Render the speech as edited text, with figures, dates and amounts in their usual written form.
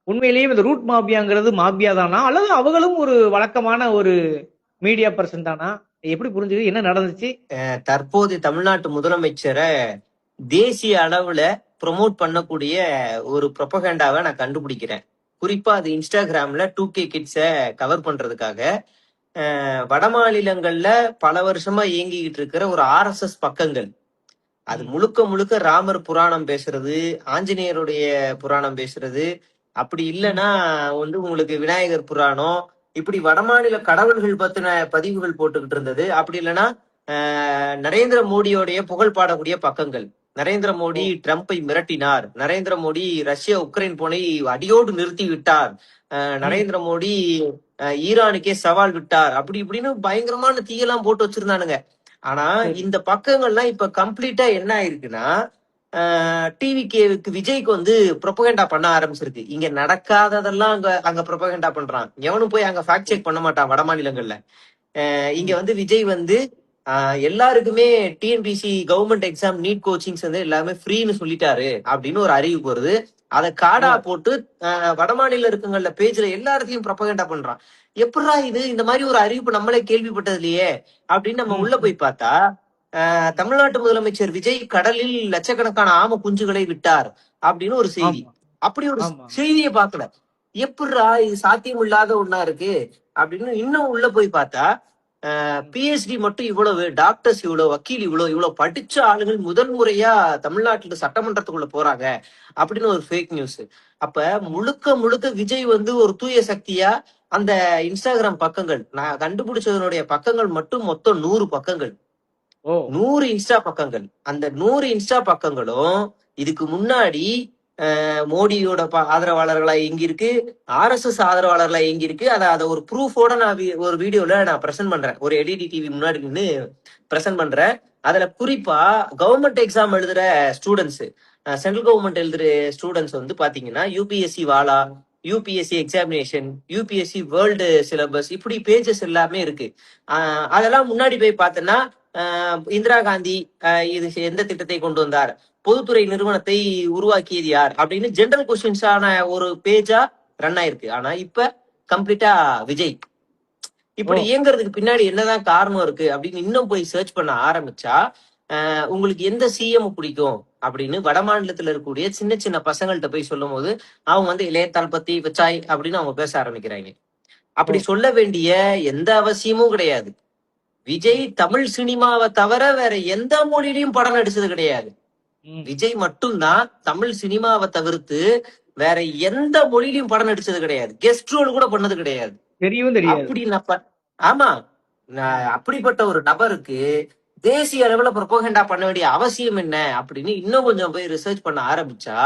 உண்மையிலேயே இந்த root மாபியாங்கிறது mafia தானா அல்லது அவங்களும் ஒரு வழக்கமான ஒரு மீடியா பர்சன் தானா? எப்படி புரிஞ்சுது? என்ன நடந்துச்சு? தற்போது தமிழ்நாட்டு முதலமைச்சரை தேசிய அளவுல ப்ரொமோட் பண்ணக்கூடிய ஒரு ப்ரொபகண்டாவை நான் கண்டுபிடிக்கிறேன். குறிப்பா அது இன்ஸ்டாகிராம்ல 2K கிட்ஸ கவர் பண்றதுக்காக வட மாநிலங்கள்ல பல வருஷமா இயங்கிக்கிட்டு இருக்கிற ஒரு RSS பக்கங்கள். அது முழுக்க முழுக்க ராமர் புராணம் பேசுறது, ஆஞ்சநேயருடைய புராணம் பேசுறது, அப்படி இல்லைன்னா வந்து உங்களுக்கு விநாயகர் புராணம், இப்படி வடமாநில கடவுள்கள் பத்தின பதிவுகள் போட்டுக்கிட்டு இருந்தது. அப்படி இல்லைன்னா நரேந்திர மோடியோடைய புகழ் பாடக்கூடிய பக்கங்கள். நரேந்திர மோடி ட்ரம்பை மிரட்டினார், நரேந்திர மோடி ரஷ்யா உக்ரைன் போனை அடியோடு நிறுத்தி விட்டார், நரேந்திர மோடி ஈரானுக்கே சவால் விட்டார், அப்படி இப்படின்னு பயங்கரமான தீயெல்லாம் போட்டு வச்சிருந்தானுங்க. ஆனா இந்த பக்கங்கள்லாம் இப்ப கம்ப்ளீட்டா என்ன ஆயிருக்குன்னா, டிவிகேவுக்கு விஜய்க்கு வந்து ப்ரொபகண்டா பண்ண ஆரம்பிச்சிருக்கு. இங்க நடக்காததெல்லாம் அங்க ப்ரொபகண்டா பண்றான். எவனும் போய் அங்க ஃபேக்ட் செக் பண்ண மாட்டான் வட மாநிலங்கள்ல. இங்க வந்து விஜய் வந்து எல்லாருக்குமே TNPSC government exam NEET coachings வந்து எல்லாமே ஃப்ரீன்னு சொல்லிட்டாரு அப்படின்னு ஒரு அறிவிப்பு வருது. அதை காடா போட்டு வடமாநில இருக்குங்கள்ல பேஜ்ல எல்லாத்தையும் ப்ரொபகண்டா பண்றான். எப்படா இது, இந்த மாதிரி ஒரு அறிவிப்பு நம்மளே கேள்விப்பட்டது இல்லையே அப்படின்னு நம்ம உள்ள போய் பார்த்தா, தமிழ்நாட்டு முதலமைச்சர் விஜய் கடலில் லட்சக்கணக்கான ஆம குஞ்சுகளை விட்டார் அப்படின்னு ஒரு செய்தி. அப்படி ஒரு செய்தியை பார்க்கல. எப்படா இது சாத்தியம் இல்லாத ஒண்ணா இருக்கு அப்படின்னு இன்னும் உள்ள போய் பார்த்தா, பிஹெச்டி மட்டும் இவ்வளவு, டாக்டர்ஸ் இவ்வளவு, வக்கீல் இவ்வளவு படிச்ச ஆளுகள் முதல் முறையா தமிழ்நாட்டுல சட்டமன்றத்துக்குள்ள போறாங்க அப்படின்னு ஒரு ஃபேக் நியூஸ். அப்ப முழுக்க முழுக்க விஜய் வந்து ஒரு தூய சக்தியா அந்த இன்ஸ்டாகிராம் பக்கங்கள், நான் கண்டுபிடிச்சதனுடைய பக்கங்கள் மட்டும் மொத்தம் 100 பக்கங்கள், 100 இன்ஸ்டா பக்கங்கள். அந்த 100 இன்ஸ்டா பக்கங்களும் இதுக்கு முன்னாடி மோடியோட ஆதரவாளர்களா எங்க இருக்கு, RSS ஆதரவாளர்களா எங்க இருக்கு, அதை ஒரு ப்ரூஃபோட நான் ஒரு வீடியோல நான் பிரசன்ட் பண்றேன். ஒரு எடிடி டிவி முன்னாடி நின்று பிரசன்ட் பண்றேன். அதுல குறிப்பா கவர்மெண்ட் எக்ஸாம் எழுதுற ஸ்டூடெண்ட்ஸ், சென்ட்ரல் கவர்மெண்ட் எழுதுற ஸ்டூடெண்ட்ஸ் வந்து பாத்தீங்கன்னா யூபிஎஸ்சி வாலா, UPSC examination, UPSC world syllabus, இப்படி பேஜஸ் எல்லாமே இருக்கு. அதெல்லாம் முன்னாடி போய் பார்த்தோன்னா இந்திரா காந்தி இது எந்த திட்டத்தை கொண்டு வந்தார், பொதுத்துறை நிறுவனத்தை உருவாக்கியது யார் அப்படின்னு ஜெனரல் கொஸ்டின்ஸான ஒரு பேஜா ரன் ஆயிருக்கு. ஆனா இப்ப கம்ப்ளீட்டா விஜய். இப்படி இயங்குறதுக்கு பின்னாடி என்னதான் காரணம் இருக்கு அப்படின்னு இன்னும் போய் சர்ச் பண்ண ஆரம்பிச்சா, உங்களுக்கு எந்த சிஎம் பிடிக்கும் அப்படின்னு வட மாநிலத்துல இருக்கக்கூடிய சின்ன சின்ன பசங்கள்கிட்ட போய் சொல்லும் போது அவங்க வந்து இளைய தளபதி விஜய் அப்படின்னு அவங்க பேச ஆரம்பிக்கிறாங்க. அப்படி சொல்ல வேண்டிய எந்த அவசியமும் கிடையாது. விஜய் தமிழ் சினிமாவை தவிர வேற எந்த மொழியிலையும் படம் நடிச்சது கிடையாது. விஜய் மட்டும்தான் தமிழ் சினிமாவை தவிர்த்து வேற எந்த மொழியிலையும் படம் நடிச்சது கிடையாது. கெஸ்ட் ரோல் கூட பண்ணது கிடையாது. அப்படி ஆமா, அப்படிப்பட்ட ஒரு நபருக்கு தேசிய அளவுல ப்ரொபகண்டா பண்ண வேண்டிய அவசியம் என்ன அப்படின்னு இன்னும் கொஞ்சம் போய் ரிசர்ச் பண்ண ஆரம்பிச்சா